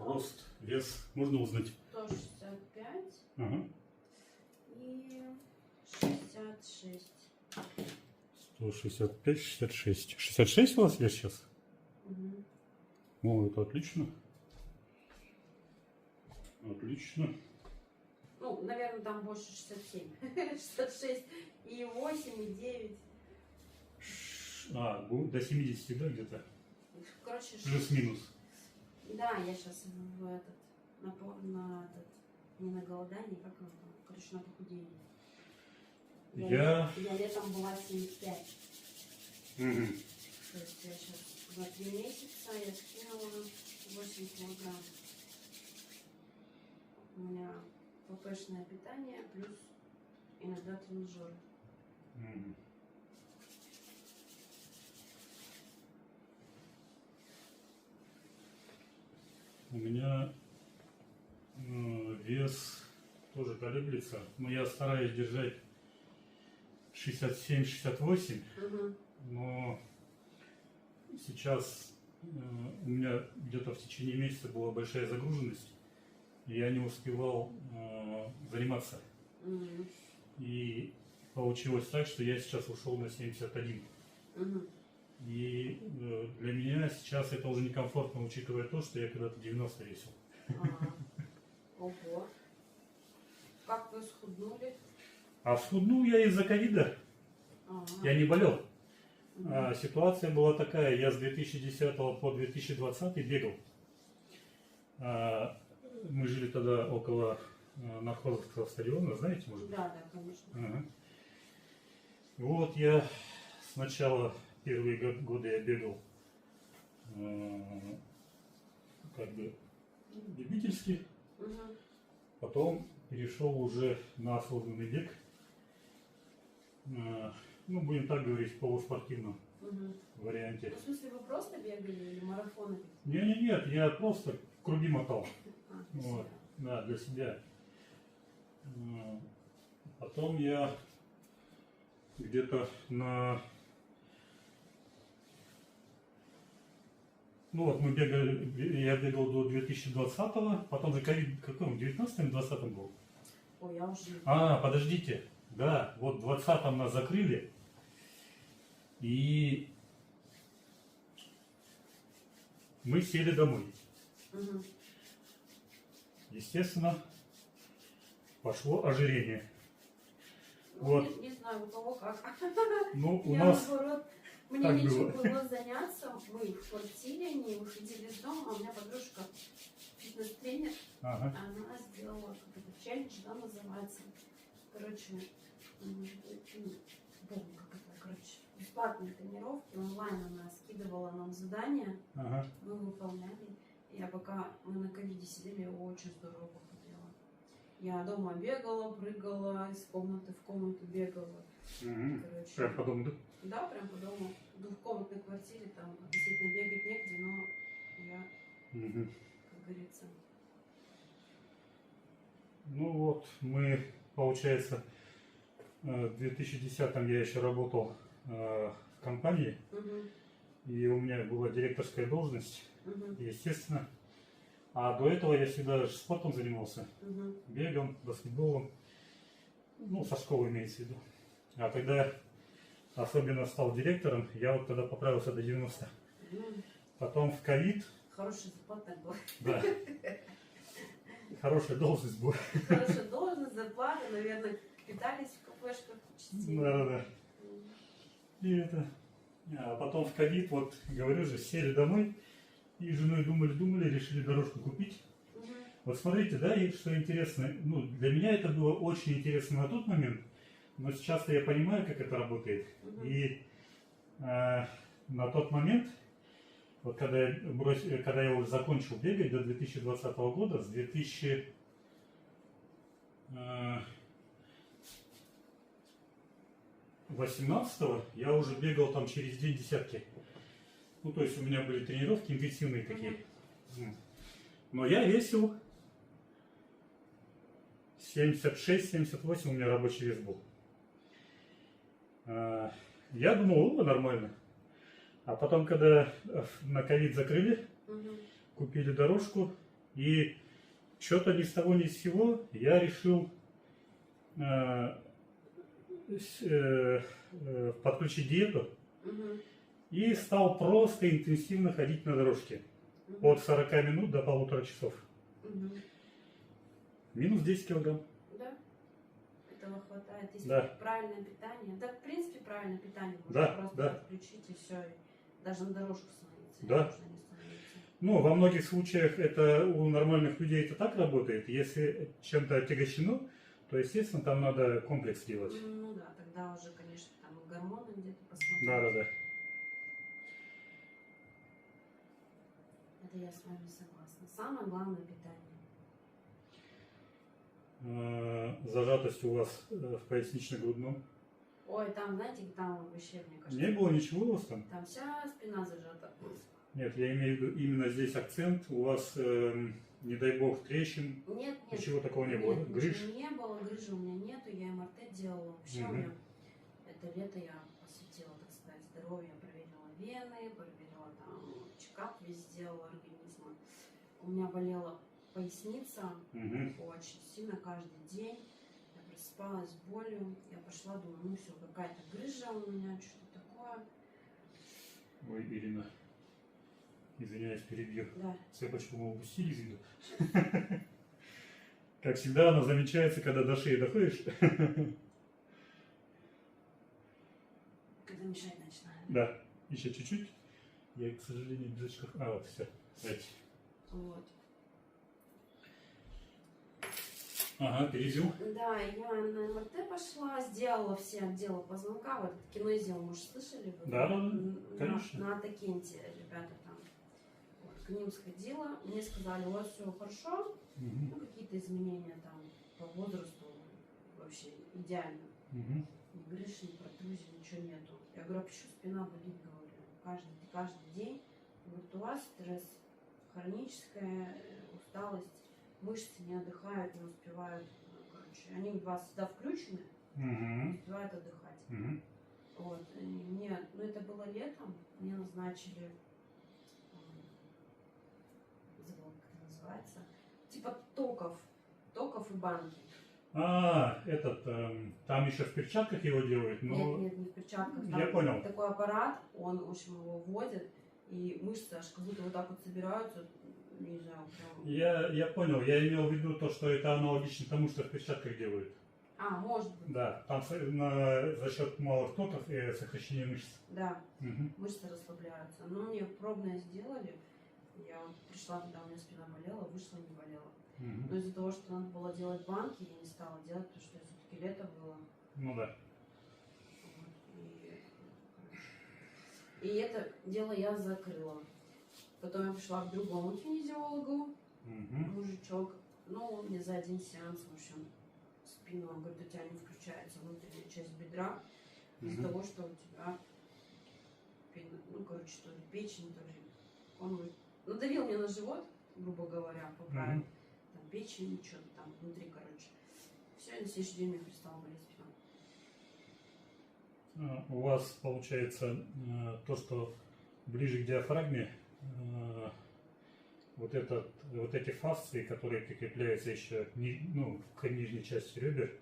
рост, вес можно узнать? 165 Ага. и 66. 165, 66. 66 у вас вес сейчас? Угу. Ну, это отлично. Отлично. Ну, наверное, там больше 67. 66 и 8, и 9. До 70, да, где-то? Короче, Плюс-минус. Да, я сейчас в этот, на этот, не на голодание, как оно там, короче, на похудение. Я летом была 75. Угу. То есть я сейчас за 3 месяца я скинула 8 килограмм. У меня ППшное питание плюс иногда тренажеры. Угу. У меня вес тоже колеблется, но я стараюсь держать 67-68, но сейчас у меня где-то в течение месяца была большая загруженность, и я не успевал заниматься. И получилось так, что я сейчас ушел на 71. И для меня сейчас это уже некомфортно, учитывая то, что я когда-то 90 весил. Ого. Как вы схуднули? А схуднул я из-за ковида. Я не болел. Ситуация была такая, я с 2010 по 2020 бегал. Мы жили тогда около Нархозовского стадиона, знаете, может быть? Да, конечно. Ага. Вот я сначала первые годы я бегал как бы любительски, потом перешел уже на осознанный бег, ну будем так говорить, в полуспортивном варианте. В смысле, вы просто бегали или марафоны? Нет, я просто круги мотал. Вот, да, для себя. Потом я где-то на... Ну вот мы бегали, я бегал до 2020-го, потом же ковид, каком, 19-м, 20-м был? Ой, я уже... Подождите, да, вот в 20-м нас закрыли, и мы сели домой. Естественно, пошло ожирение. Ну, Вот. Не знаю, у кого как. Ну, у я, нас наоборот, мне так нечем было. было заняться. Мы в квартире, не выходили из дома, а у меня подружка фитнес-тренер, она сделала какой-то челлендж, да, называется. Короче, помню, как это, короче, бесплатные тренировки, онлайн она скидывала нам задания, мы выполняли. Я пока мы на ковиде сидели, я очень здорово похудела. Я дома бегала, прыгала, из комнаты в комнату бегала. Короче, прям по дому, да? Да, прям по дому. В двухкомнатной квартире, там действительно бегать негде, но я, как говорится... Ну вот, мы, получается, в 2010-м я еще работал в компании, и у меня была директорская должность, естественно. А до этого я всегда спортом занимался, бегом, баскетболом, ну, со школы имеется в виду. А когда я особенно стал директором, я вот тогда поправился до 90. Потом в ковид... Хорошая зарплата была. Да. Хорошая должность была. Хорошая должность, зарплата, наверное, питались в кафешках частенько. Да. И это... А потом в ковид, вот, говорю же, сели домой, и с женой думали, решили дорожку купить. Вот смотрите, да, и что интересно, ну, для меня это было очень интересно на тот момент, но сейчас-то я понимаю, как это работает. И на тот момент, вот когда я уже закончил бегать до 2020 года, с 2018 я уже бегал там через день десятки. Ну, то есть у меня были тренировки интенсивные такие. Но я весил 76-78, у меня рабочий вес был. Я думал, нормально. А потом, когда на ковид закрыли, купили дорожку, И что-то ни с того ни с сего я решил подключить диету и стал просто интенсивно ходить на дорожке. От 40 минут до 1,5 часов. Минус 10 килограмм. Да, этого хватает. Если Да. правильное питание. Да, в принципе, правильное питание можно Да, просто да. подключить и все. Даже на дорожку становиться. Да. Нужно не становиться. Ну, во многих случаях это у нормальных людей это так работает. Если чем-то отягощено, то, естественно, там надо комплекс делать. Ну да, тогда уже, конечно, там и гормоны где-то посмотреть. Да, да, да. Это я с вами согласна. Самое главное питание. Зажатость у вас в пояснично-грудном? Ой, там, знаете, там вообще, мне кажется... Не было ничего у вас там? Там вся спина зажата. Нет, я имею в виду именно здесь акцент. У вас, не дай бог, трещин? Нет, нет. Ничего такого не было? Нет, Грыж? ничего не было, грыжи у меня нету, я МРТ делала. Вообще у меня это лето я посвятила, так сказать, здоровью. Я проверила вены, проверила там чекап весь сделала организма. У меня болела поясница очень сильно каждый день. Я просыпалась с болью. Я пошла, думаю, ну все, какая-то грыжа у меня, что-то такое. Ой, Ирина, извиняюсь, перебью. Да. Цепочку мы упустили из виду. Как всегда, она замечается, когда до шеи доходишь. Когда мешать начинаю. Да, еще чуть-чуть. Я, к сожалению, без очков. А, вот, все. Давайте. Вот. Ага, перевел. Да, я на МРТ пошла, сделала все отделы позвонка. Вот кинезио, может, слышали вы? Да, да, да, конечно. На Атакенте ребята там. Вот, к ним сходила, мне сказали, у вас все хорошо, ну, какие-то изменения там по возрасту вообще идеально. Ни грыж, ни протрузий, ничего нету. Я говорю, а почему спина болит, говорю, каждый день. Говорит, у вас стресс, хроническая усталость, мышцы не отдыхают, не успевают. Короче, они у вас всегда включены, не успевают отдыхать. Вот. И мне, ну это было летом, мне назначили, забыла, как это называется, типа токов и банки. Там еще в перчатках его делают, но... Нет, не в перчатках. Там я понял. Такой аппарат, он, в общем, его вводит, и мышцы аж как будто вот так вот собираются, не знаю, прям... Я понял, я имел в виду то, что это аналогично тому, что в перчатках делают. А, может быть. Да, там за счет малых токов и сокращения мышц. Да, мышцы расслабляются. Но мне пробное сделали, я вот пришла, когда у меня спина болела, вышла, не болела. Но из-за того, что надо было делать банки, я не стала делать, потому что все-таки лето было. Ну да. И это дело я закрыла. Потом я пришла к другому кинезиологу, мужичок. Ну, он мне за один сеанс, в общем, спину, он говорит, у тебя не включается внутренняя часть бедра из-за того, что у тебя, ну, короче, то ли печень, то ли... Он говорит, надавил мне на живот, грубо говоря, поправил. Там печень, что-то там внутри, короче. Все, и на следующий день мне перестала болеть спина. У вас получается то, что ближе к диафрагме, вот эти фасции, которые прикрепляются еще к нижней части ребер,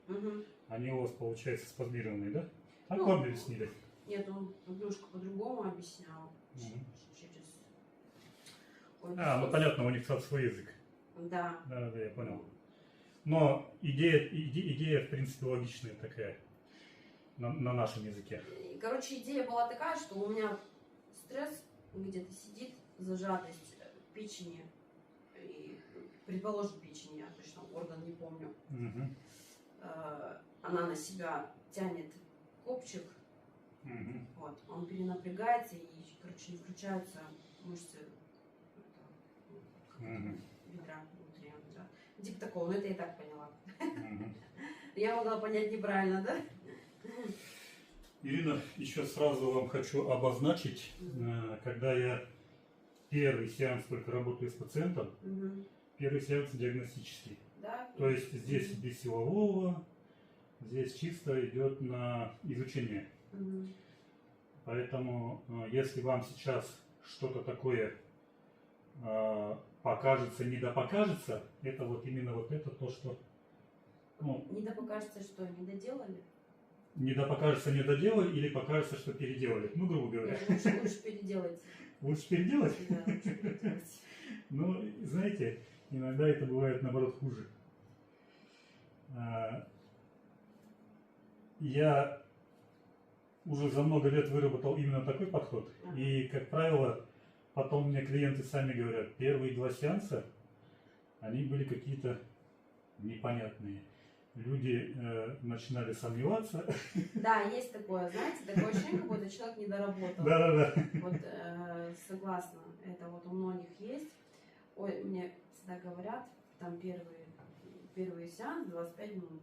они у вас получается спазмированные, да? Так Ну, вам объяснили? Нет, он немножко по-другому объяснял. Ну понятно, у них там свой язык. Да. Да, я понял. Но идея в принципе логичная такая на нашем языке. Короче, идея была такая, что у меня стресс где-то сидит, зажатость печени, и, предположим, печень, я точно орган не помню. Она на себя тянет копчик, вот, он перенапрягается и, короче, не включаются мышцы бедра внутри. Да. Типа такого, но это я и так поняла. Я могла понять неправильно, да? Ирина, еще сразу вам хочу обозначить, когда я первый сеанс только работаю с пациентом, первый сеанс диагностический. Да? То есть здесь без силового, здесь чисто идет на изучение. Поэтому, если вам сейчас что-то такое покажется, не да покажется, это вот именно вот это то, что... Ну, Не да покажется, что не доделали? не да покажется, не доделали, или покажется, что переделали. Ну, грубо говоря. Лучше переделать. Лучше переделать? Да, лучше переделать. Ну, знаете, иногда это бывает, наоборот, хуже. Я уже за много лет выработал именно такой подход. И, как правило, потом мне клиенты сами говорят, первые 2 сеанса, они были какие-то непонятные. Люди начинали сомневаться. Да, есть такое, знаете, такое ощущение, как будто человек не доработал. Да. Вот согласна, это вот у многих есть. Ой, мне всегда говорят, там первый сеанс 25 минут.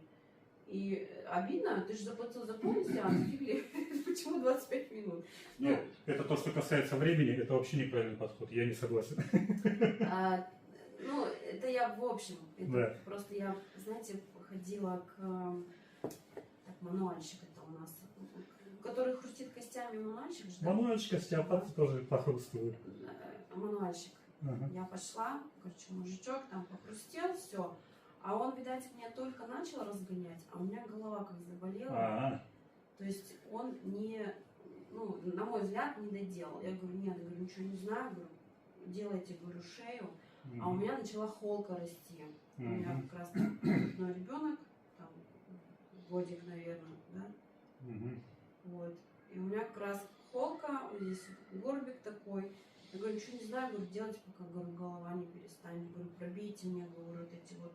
И обидно, ты же заплатил за полный сеанс, или почему 25 минут? Нет, это то, что касается времени, это вообще неправильный подход, я не согласен. Ну, это я в общем. Это Да. просто я, знаете, ходила к мануальщик, это у нас, который хрустит костями, мануальщик же, да? Мануальщик, остеопат тоже похрустывает. Мануальщик. Ага. Я пошла, короче, мужичок там похрустел, все. А он, видать, меня только начал разгонять, а у меня голова как заболела. А-а. То есть он не, ну, на мой взгляд, не доделал. Я говорю, нет, говорю, ничего не знаю, говорю, делайте, говорю, шею. А у меня начала холка расти. У меня как раз одной ребенок, там, годик, наверное, да? Вот. И у меня как раз холка, вот здесь горбик такой. Я говорю, ничего не знаю, говорю, делайте, пока, говорю, голова не перестанет. Говорю, пробейте мне, говорю, вот эти вот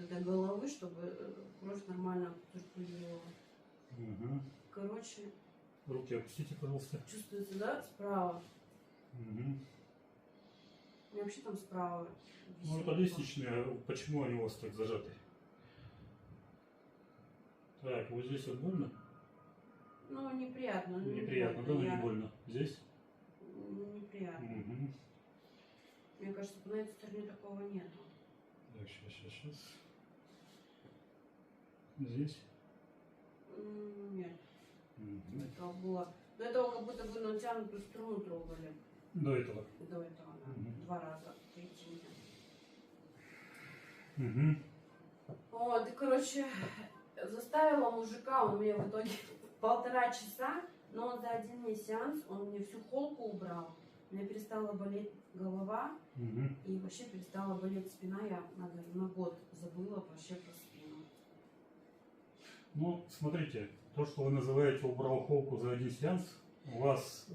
до головы, чтобы кровь нормально циркулировала. Короче. Руки опустите, пожалуйста. Чувствуется, да, справа? У меня вообще там справа висит. Ну, это лестничные, почему они у вас так зажаты? Так, вот здесь вот больно? Ну, неприятно. Неприятно, да, но не больно. Здесь? Неприятно. Мне кажется, на этой стороне такого нету. Так, сейчас. Здесь? Нет. Это было... До этого как будто бы натянутую струну трогали. До этого? До этого, да. 2 раза. 3 Вот, и, короче, заставила мужика, он мне в итоге 1,5 часа, но он за один мне сеанс, он мне всю холку убрал. У меня перестала болеть голова, и вообще перестала болеть спина. Я на год забыла вообще про спину. Ну, смотрите, то, что вы называете убрал холку за один сеанс, у вас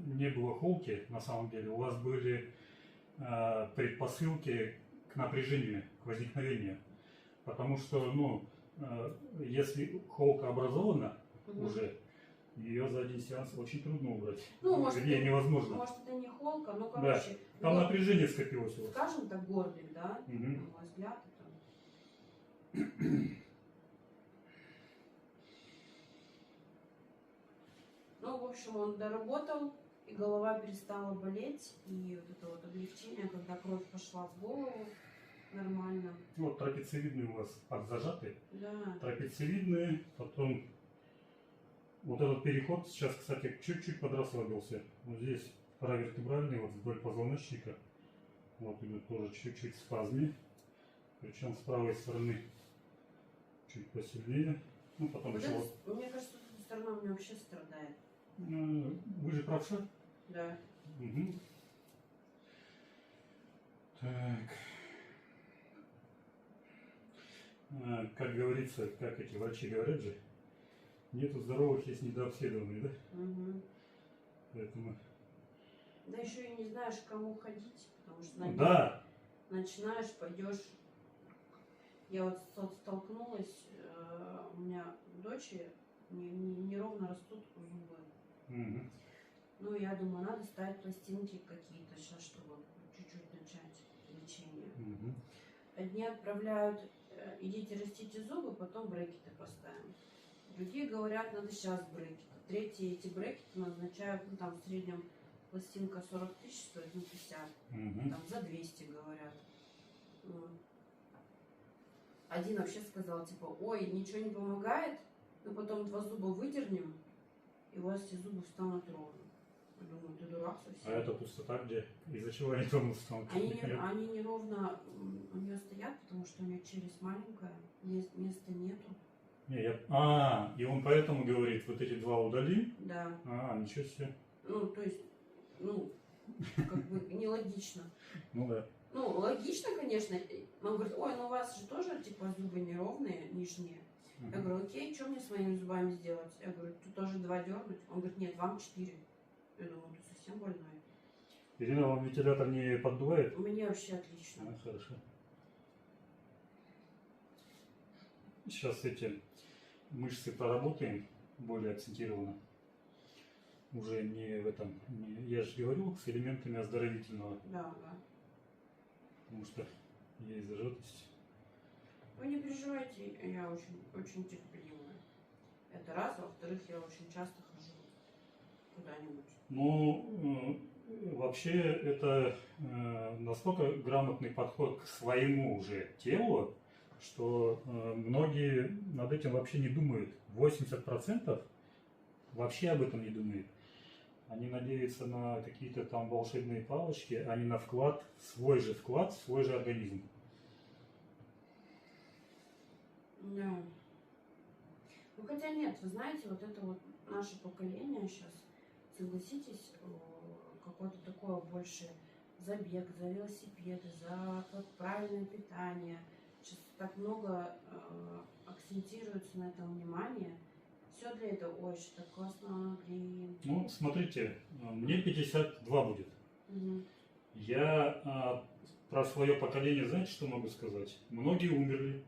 не было холки, на самом деле, у вас были предпосылки к напряжению, к возникновению. Потому что, ну, если холка образована уже, ее за один сеанс очень трудно убрать. Ну, может, невозможно. Может, это не холка, ну, короче. Да, там напряжение скопилось у вас. Скажем так, горбик, да? На мой взгляд, это... Ну, в общем, он доработал, и голова перестала болеть, и вот это вот облегчение, когда кровь пошла в голову, нормально. Вот трапециевидные у вас подзажаты. Да. Трапециевидные, потом вот этот переход сейчас, кстати, чуть-чуть подрасслабился. Вот здесь паравертебральный, вот вдоль позвоночника. Вот идут тоже чуть-чуть спазмы. Причем с правой стороны чуть посильнее. Ну, потом Вот еще это, вот. мне кажется, эта сторона у меня вообще страдает. Вы же правша? Да. Так. Как говорится, как эти врачи говорят же, нету здоровых, есть недообследованные, да? Поэтому... Да еще и не знаешь, к кому ходить, потому что начинаешь, пойдешь. Я вот столкнулась, у меня у дочери неровно растут зубы. Ну, я думаю, надо ставить пластинки какие-то сейчас, чтобы чуть-чуть начать лечение. Одни отправляют, идите растите зубы, потом брекеты поставим. Другие говорят, надо сейчас брекеты. Третьи эти брекеты назначают, ну, там в среднем пластинка 40 тысяч стоит, ну 50. Там за 200 говорят. Один вообще сказал, типа, ой, ничего не помогает, но потом 2 зуба выдернем, и у вас все зубы встанут ровно. Я думаю, ты дурак совсем. А это пустота где? Из-за чего они там станут? Они неровно у нее стоят, потому что у нее челюсть маленькая, места нету. И он поэтому говорит, вот эти два удали? Да. Ничего себе. Ну, то есть, как бы нелогично. Ну да. Ну, логично, конечно. Он говорит, ой, ну у вас же тоже, типа, зубы неровные, нижние. Я говорю, окей, что мне с моими зубами сделать? Я говорю, тут тоже 2 дернуть. Он говорит, нет, вам 4. Я думаю, ты совсем больной. Ирина, вам вентилятор не поддувает? Мне вообще отлично. Хорошо. Сейчас эти мышцы проработаем более акцентированно. Уже не в этом. Я же говорю, с элементами оздоровительного. Да. Потому что есть зажатость. Вы не переживайте, я очень терпеливая. Это раз. Во-вторых, я очень часто хожу куда-нибудь. Ну, вообще, это настолько грамотный подход к своему уже телу, что многие над этим вообще не думают. 80% вообще об этом не думают. Они надеются на какие-то там волшебные палочки, а не на вклад, свой же организм. Да. Ну хотя нет, вы знаете, вот это вот наше поколение сейчас, согласитесь, какое-то такое больше забег, за велосипеды, за правильное питание. Сейчас так много акцентируется на этом внимание. Все для этого, ой, что так классно, блин. Ну, смотрите, мне 52 будет. Угу. Я про свое поколение, знаете, что могу сказать? Многие умерли.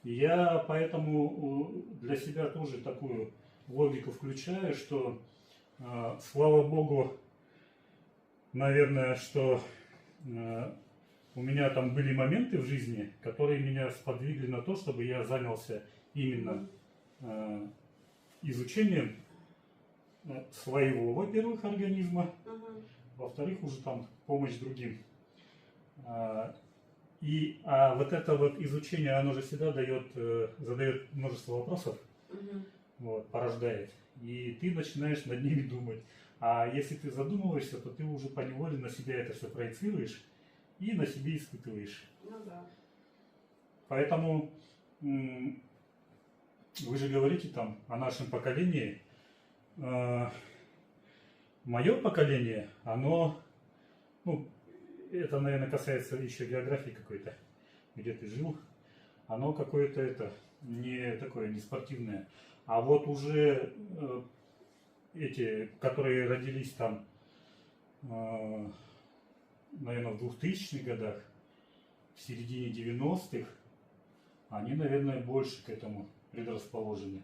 Я поэтому для себя тоже такую логику включаю, что, слава богу, наверное, что у меня там были моменты в жизни, которые меня сподвигли на то, чтобы я занялся именно изучением своего, во-первых, организма, во-вторых, уже там помощь другим. Вот это вот изучение, оно же всегда задает множество вопросов, вот, порождает. И ты начинаешь над ними думать. А если ты задумываешься, то ты уже поневоле на себя это все проецируешь и на себе испытываешь. Ну да. Поэтому вы же говорите там о нашем поколении. Мое поколение, оно, это, наверное, касается еще географии какой-то, где ты жил. Оно какое-то не такое, не спортивное. А вот уже эти, которые родились там, наверное, в 2000-х годах, в середине 90-х, они, наверное, больше к этому предрасположены.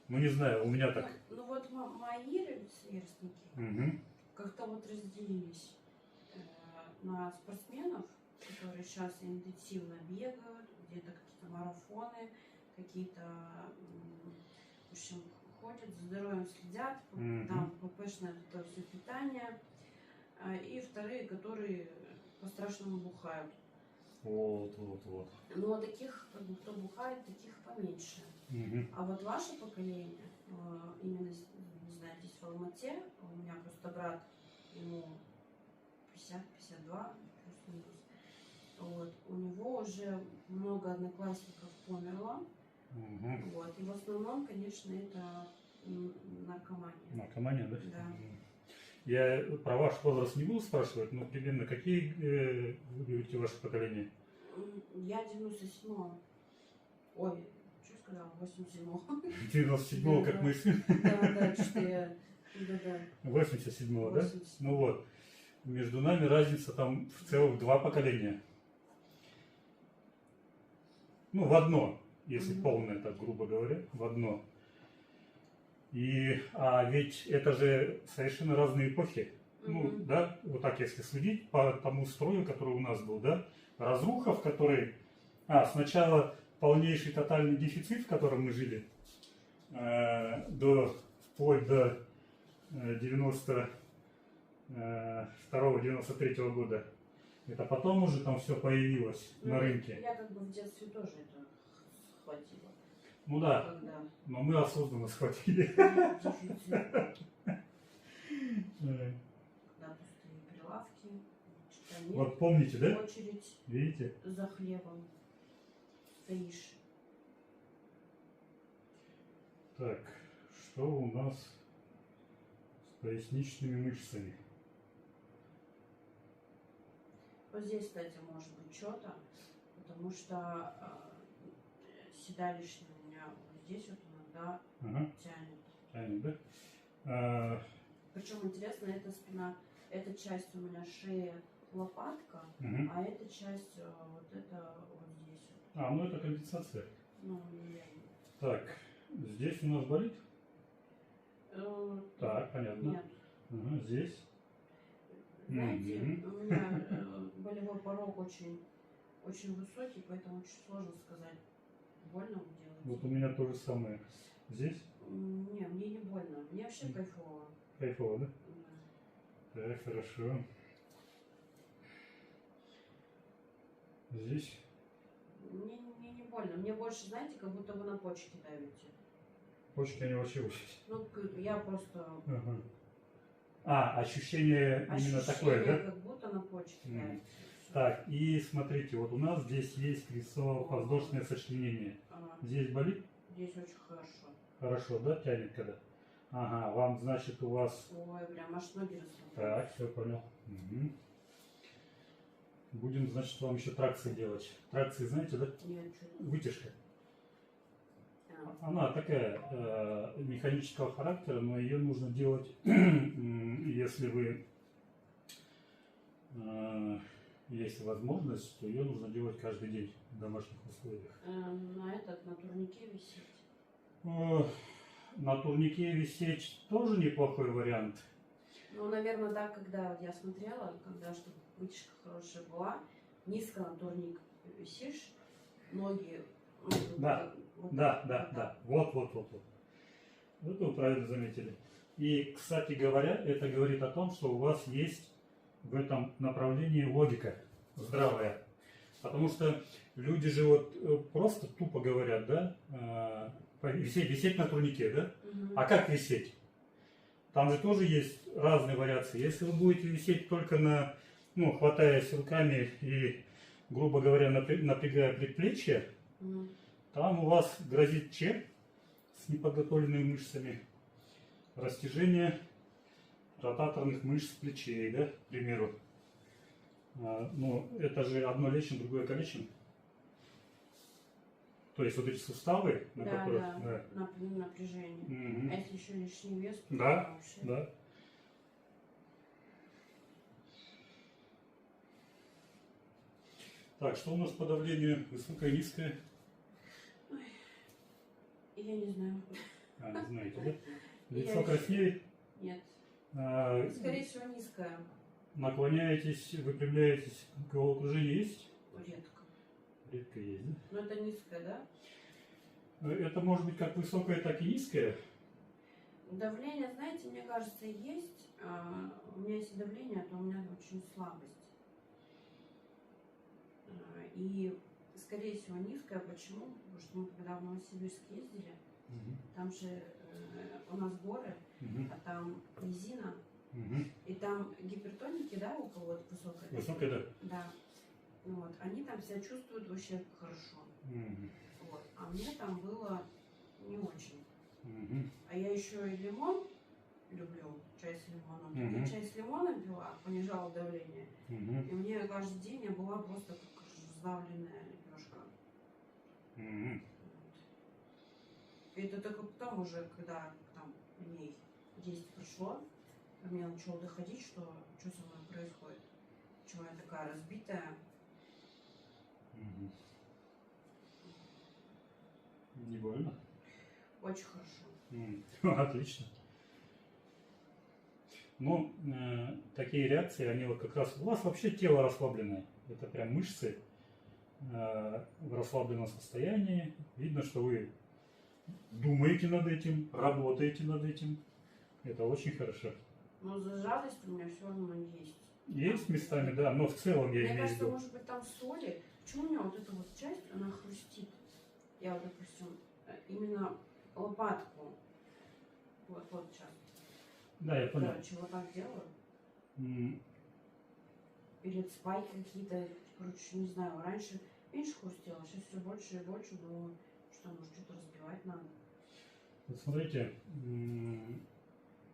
Ну, не знаю, у меня так. Ну вот мои сверстники как-то вот разделились на спортсменов, которые сейчас интенсивно бегают, где-то какие-то марафоны, какие-то, в общем, ходят, за здоровьем следят, там ППшное это все питание, и вторые, которые по-страшному бухают. Вот. Но таких, кто бухает, таких поменьше. А вот ваше поколение, именно, не знаю, здесь в Алмате, у меня просто брат, ему 50-52, плюс-минус. Вот. У него уже много одноклассников померло. Вот. И в основном, конечно, это наркомания. Наркомания, да? Да. Я про ваш возраст не буду спрашивать, но примерно какие вы говорите ваше поколение? Я 97-го. Ой, что сказала? 87-го. 97-го, как мой сын. Да, что я... Да. 87-го, да? Ну вот. Между нами разница там в целых 2 поколения. Ну, в одно, если полное, так грубо говоря, в одно. А ведь это же совершенно разные эпохи. Ну, да, вот так если судить по тому строю, который у нас был, да, разруха, в которой... сначала полнейший тотальный дефицит, в котором мы жили, вплоть до 92-93 года. Это потом уже там все появилось на рынке. Я как бы в детстве тоже это схватила. Ну да, Когда... но мы осознанно схватили. Когда пустые прилавки, нет, Вот помните, да? очередь. Видите? За хлебом стоишь. Так, что у нас с поясничными мышцами? Вот здесь, кстати, может быть что-то, потому что седалищный у меня вот здесь вот иногда тянет. Тянет, да? Причем интересно, эта спина, эта часть у меня шея, лопатка, а эта часть вот это вот здесь. Ну это компенсация. Ну, так, здесь у нас болит? Так, понятно. Нет. Здесь? Знаете, у меня болевой порог очень высокий, поэтому очень сложно сказать, больно вы делаете. Вот у меня то же самое. Здесь? Не, мне не больно. Мне вообще кайфово. Кайфово, да? Да. Так, хорошо. Здесь? Мне не больно. Мне больше, знаете, как будто вы на почки давите. Почки они вообще очень. Ну, я просто... Ощущение именно такое, да? Как будто на почки давите. Так, и смотрите, вот у нас здесь есть крестово-подвздошное сочленение. Здесь болит? Здесь очень хорошо. Хорошо, да, тянет когда? Вам, значит, у вас... Ой, прям аж ноги расслабляются. Так, все понял. Будем, значит, вам еще тракции делать. Тракции, знаете, да? Нет, что-то. Вытяжка. Она такая механического характера, но ее нужно делать, если вы есть возможность, то ее нужно делать каждый день в домашних условиях. На турнике висеть? На турнике висеть тоже неплохой вариант. Ну, наверное, да, когда я смотрела, когда чтобы вытяжка хорошая была, низко на турник висишь, ноги... Да. Вот. Это вы правильно заметили. И, кстати говоря, это говорит о том, что у вас есть в этом направлении логика здравая. Потому что люди же вот просто тупо говорят, да, висеть на турнике, да? А как висеть? Там же тоже есть разные вариации. Если вы будете висеть только на, хватаясь руками и, грубо говоря, напрягая предплечье, там у вас грозит чем? С неподготовленными мышцами. Растяжение ротаторных мышц плечей, да, к примеру. Это же одно лечим, другое калечим. То есть вот эти суставы, на которых... Напряжение. А если еще лишний вес, то вообще... Да. Так, что у нас по давлению? Высокое, низкое? Я не знаю. Не знаете, да? Лицо краснеет? Нет. Скорее всего, низкое. Наклоняетесь, выпрямляетесь, головокружение есть? Редко. Редко есть, да? Но это низкое, да? Это может быть как высокое, так и низкое. Давление, знаете, мне кажется, есть. У меня есть давление, то у меня очень слабость. И, скорее всего, низкое. Почему? Потому что мы когда в Новосибирск ездили, там же у нас горы, а там низина. И там гипертоники, да, у кого-то высокая? Высокая, да? Да. Вот. Они там себя чувствуют вообще хорошо. Вот. А мне там было не очень. А я еще и лимон люблю чай с лимоном. Я чай с лимоном пила, понижала давление. И мне каждый день я была просто как раздавленная лепешка. И это только потом уже, когда там дней 10 прошло, мне начало доходить, что со мной происходит. Почему я такая разбитая. Не больно? Очень хорошо. Отлично. Ну, такие реакции, они вот как раз... У вас вообще тело расслабленное. Это прям мышцы в расслабленном состоянии. Видно, что вы думаете над этим, работаете над этим. Это очень хорошо. Но зажатость у меня все равно есть. Есть местами, да, но в целом я мне имею в кажется, виду. может быть, там соли. Почему у меня вот эта вот часть, она хрустит? Я вот, допустим, именно лопатку. Вот сейчас. Да, я понял. Короче, вот так делаю. Или спайки какие-то, короче, не знаю, раньше меньше хрустело, сейчас все больше и больше, думаю, что может что-то разбивать надо. Вот смотрите,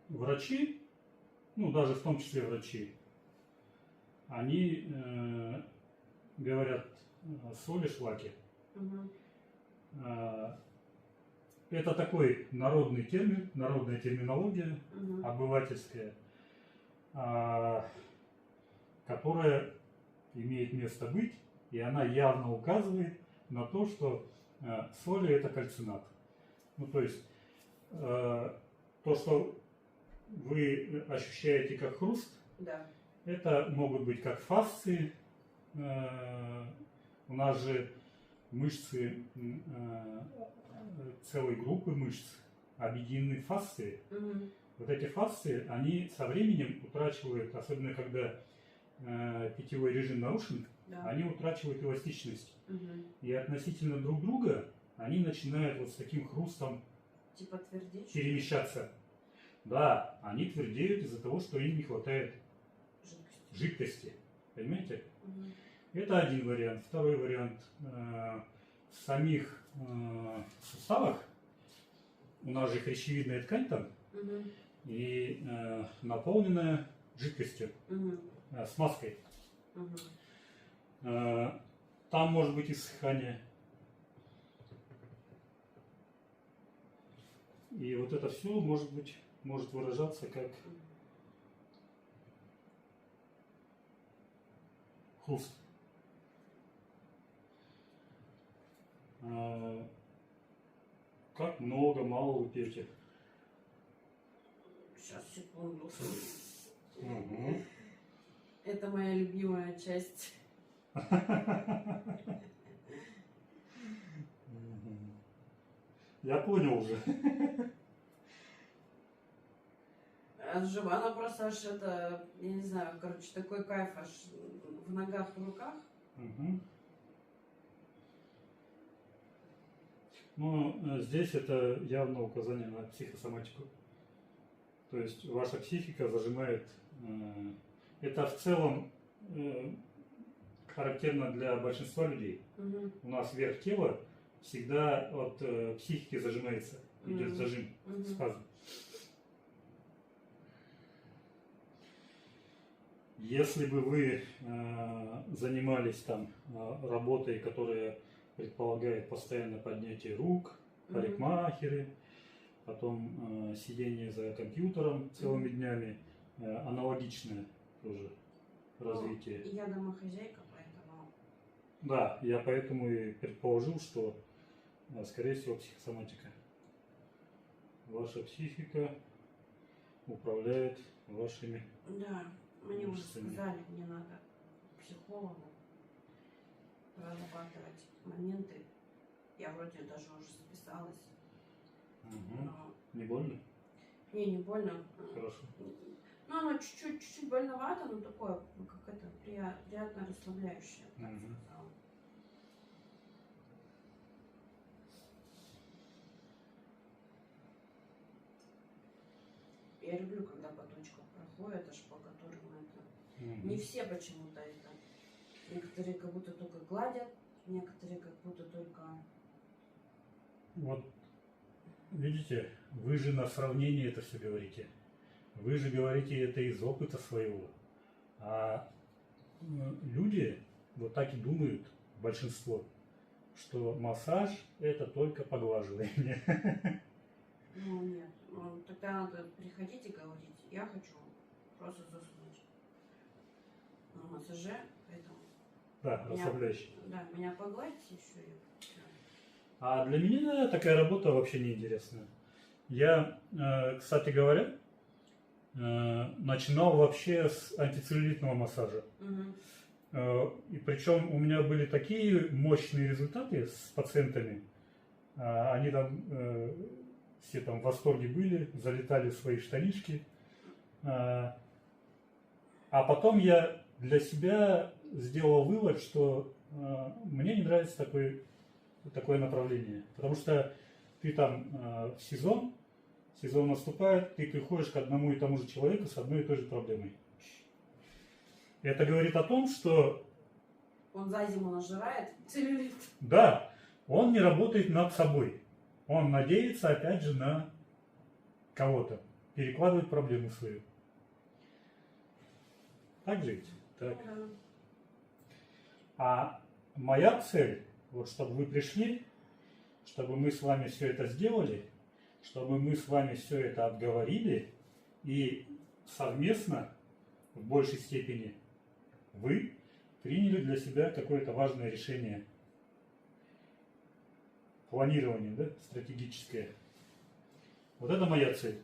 врачи, ну даже в том числе врачи, они говорят соли, шлаки. Это такой народный термин, народная терминология, обывательская, которая имеет место быть, и она явно указывает на то, что соли это кальцинат. Ну то есть то, что вы ощущаете как хруст, да. Это могут быть как фасции. У нас же мышцы, целой группы мышц объединены фасции. Вот эти фасции, они со временем утрачивают, особенно когда питьевой режим нарушен, да. Они утрачивают эластичность. И относительно друг друга они начинают вот с таким хрустом типа твердеть, перемещаться. Да, они твердеют из-за того, что им не хватает жидкости. Понимаете? Это один вариант. Второй вариант. В самих суставах у нас же хрящевидная ткань там и наполненная жидкостью, смазкой. Там может быть иссыхание. И вот это все может выражаться как хруст. Как много, мало вы пьете? Сейчас, секунду. Это моя любимая часть. Я понял уже. Она просто аж это, я не знаю, короче, такой кайф аж в ногах, в руках. Ну, здесь это явно указание на психосоматику. То есть ваша психика зажимает. Это в целом характерно для большинства людей. У нас верх тела всегда от психики зажимается, идет зажим, спазм. Если бы вы занимались там работой, которая предполагает постоянное поднятие рук, парикмахеры, потом сидение за компьютером целыми днями, аналогичное тоже развитие. Я домохозяйка, поэтому... Да, я поэтому и предположил, что, скорее всего, психосоматика. Ваша психика управляет вашими... Да, мне уже сказали, мне надо к психологу прорабатывать моменты. Я вроде даже уже записалась. Но... Не больно? Не больно. Хорошо. Ну, оно чуть-чуть больновато, но такое, как это, приятно расслабляющее. Я люблю, когда по точкам проходит, аж по которым это... Не все почему-то это. Некоторые как будто только гладят, некоторые как будто только... Вот, видите, вы же на сравнении это все говорите. Вы же говорите это из опыта своего. А люди вот так и думают, большинство, что массаж это только поглаживание. Ну нет, тогда надо приходить и говорить, я хочу просто заснуть на массаже, поэтому... Да, расслабляющий. Да, меня погладите еще и... А для меня такая работа вообще неинтересная. Я, кстати говоря, начинал вообще с антицеллюлитного массажа. И причем у меня были такие мощные результаты с пациентами. Они там все там в восторге были, залетали в свои штанишки. А потом я для себя сделал вывод, что мне не нравится такое направление. Потому что ты там сезон наступает, ты приходишь к одному и тому же человеку с одной и той же проблемой. Это говорит о том, что... Он за зиму нажирает целлюлит. Да, он не работает над собой. Он надеется, опять же, на кого-то. Перекладывает проблему свою. Так же ведь? Так. Да. А моя цель, вот чтобы вы пришли, чтобы мы с вами все это сделали, чтобы мы с вами все это обговорили, и совместно, в большей степени, вы приняли для себя какое-то важное решение. Планирование, да, стратегическое. Вот это моя цель.